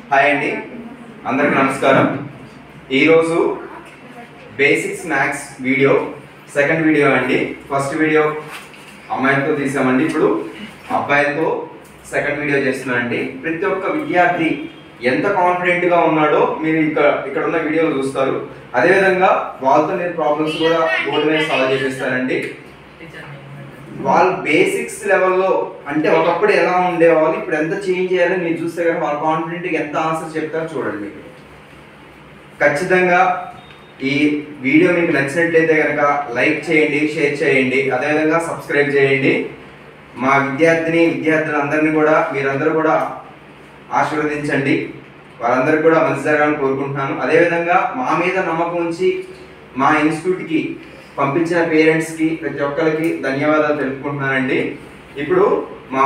Hi అండి, అందరికి నమస్కారం. ఈరోజు basics maths video second video అండి. ఫస్ట్ వీడియో అమ్మాయిలతో తీసామండి, ఇప్పుడు అబ్బాయిలతో సెకండ్ వీడియో చేస్తున్నానండి. ప్రతి ఒక్క విద్యార్థి ఎంత కాన్ఫిడెంట్గా ఉన్నాడో మీరు ఇక్కడ ఉన్న వీడియోలో చూస్తారు. అదేవిధంగా వాళ్ళతో నేను ప్రాబ్లమ్స్ కూడా బోర్డు మీద సాల్వ్ చేపిస్తానండి. వాళ్ళు బేసిక్స్ లెవెల్లో అంటే ఒకప్పుడు ఎలా ఉండేవాళ్ళు, ఇప్పుడు ఎంత చేంజ్ చేయాలని మీరు చూస్తే కనుక వాళ్ళ కాన్ఫిడెంట్గా ఎంత ఆన్సర్ చెప్తారో చూడండి. ఖచ్చితంగా ఈ వీడియో మీకు నచ్చినట్లయితే కనుక లైక్ చేయండి, షేర్ చేయండి, అదేవిధంగా సబ్స్క్రైబ్ చేయండి. మా విద్యార్థులందరినీ కూడా మీరందరూ కూడా ఆశీర్వదించండి. వాళ్ళందరికీ కూడా మంచి జరగాలని కోరుకుంటున్నాను. అదేవిధంగా మా మీద నమ్మకం ఉంచి మా ఇన్స్టిట్యూట్కి పంపించిన పేరెంట్స్కి ప్రతి ఒక్కరికి ధన్యవాదాలు తెలుపుకుంటున్నానండి. ఇప్పుడు మా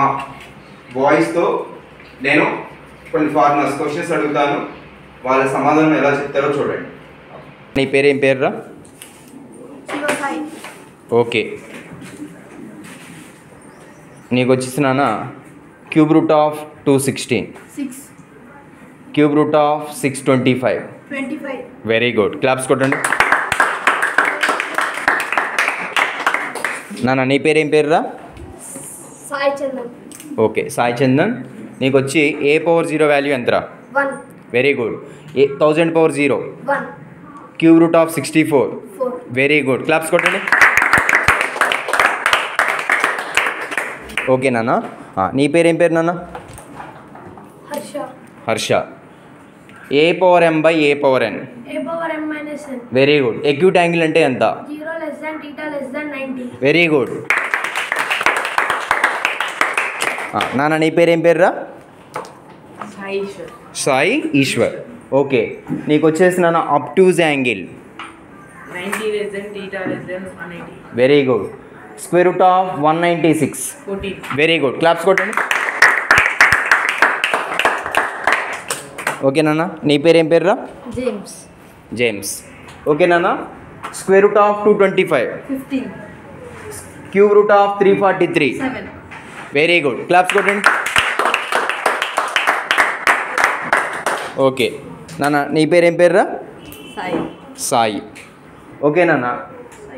బాయ్స్తో నేను కొన్ని ఫార్మల్స్ క్వశ్చన్స్ అడుగుతాను, వాళ్ళ సమాధానం ఎలా చెప్తారో చూడండి. నీ పేరు ఏం పేరురా? ఓకే, నీకు వచ్చేసినా cube root of 216, cube root of 625. Very good, claps కొట్టండి. నాన్న నీ పేరు ఏం పేరురా? సాయి చందన్. ఓకే సాయి చందన్, నీకు వచ్చి ఏ పవర్ 0 వాల్యూ ఎంతరా? 1. Very good. 1000 power 0? 1. Cube root of 64? 4. Very good, claps కొట్టండి. ఓకే నాన్న, నీ పేరు ఏం పేరు నాన్న? Harsha. Harsha. A power m by a power n? A power m minus n. Very good. Acute angle అంటే ఎంత? 0 less than theta less than 90. Very good. నాన్న నీ పేరు ఏం పేరురా? సాయి ఈశ్వర్. ఓకే, నీకు వచ్చేసి నాన్న అబ్ట్యూజ్ angle 90 less than theta less than 180. Very good. Square root of 196? 14. Very good, claps కొట్టండి. ఓకే నాన్న, నీ పేరు ఏం పేరురా? James. జేమ్స్. ఓకే నాన్న, square root of 225? 15. Cube root of 343? 7. Very good, claps కొట్టండి. ఓకే నాన్న, నీ పేరు ఏం పేరురా? Sai. సాయి. ఓకే నాన్న,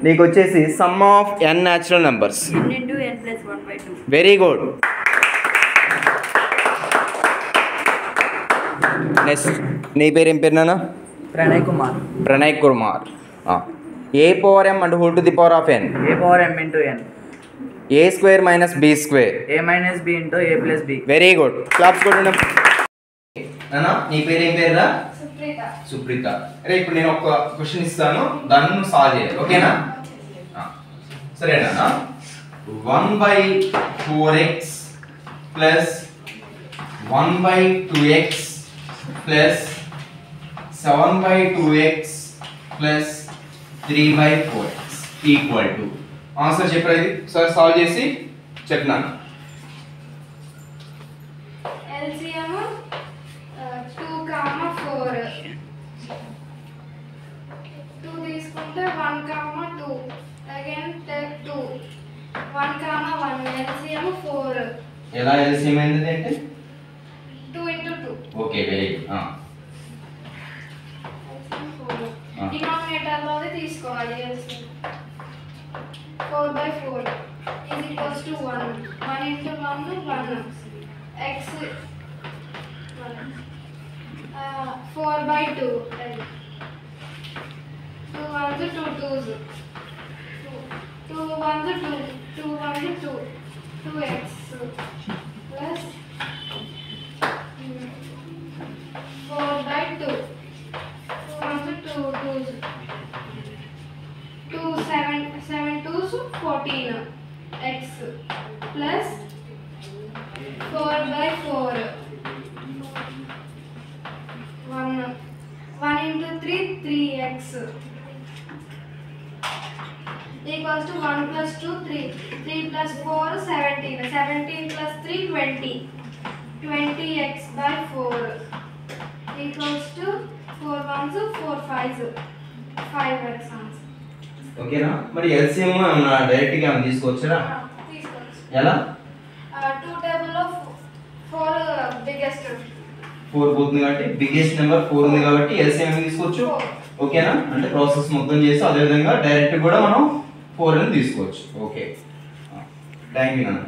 నీకు వచ్చేసి sum of n natural numbers? n into n plus 1/2. Very good. Next నీ పేరు ఏం పేరు నాన్న? Pranay Kumar. Pranay Kumar. A power m and whole to the power of n? A power m into n. A square minus B square? A minus b into a plus b. Very good, claps కొట్టండి. నాన్న నీ పేరు ఏం పేరురా? Suprita. Supritha. అరే ఇప్పుడు నేను ఒక question ఇస్తాను, దాన్ని నువ్వు సాల్వ్ చేయాలి, ఓకేనా? సరేనా? 1/4x plus 1/2x plus 7/2x plus 3/4x equal to answer చెప్పరా? ఇది సార్ సాల్వ్ చేసి చెప్తున్నాను. LCM 2, 4. 2 తీసుకుంటే 1, 2. Again take 2. 1, 1. LCM 4. ఎలా ఎల్సిఎం అయింది అంటే 2 into 2. Okay very good. Denominator లోది తీసుకోవాలి. 4/4 is equals to 1. 1 into 1 1. X 4/2. 2 1s 2 2s. 2 1s 2. 2 1s 2. 2x plus 4/2. 2 1s 2 2s. 2 7 2s 14. X plus 4/4. 1 into 3 3x equals to 1 plus 2 3. 3 plus 4 17. 17 plus 3 20. 20x by 4 equals to 4 1s 4 5s. 5x answer. ఓకేనా? మరి LCM డైరెక్ట్గా ఏమైనా తీసుకోవచ్చురా? తీసుకోవచ్చు. ఎలా? 2 table of 4 biggest. 4 పోతుంది కాబట్టి biggest number 4 ఉంది కాబట్టి ఎల్సిఎం తీసుకోవచ్చు. ఓకేనా? అంటే ప్రాసెస్ మొత్తం చేసి అదే విధంగా డైరెక్ట్ కూడా మనం 4 అని తీసుకోవచ్చు. ఓకే, థ్యాంక్ యూ నాన్న.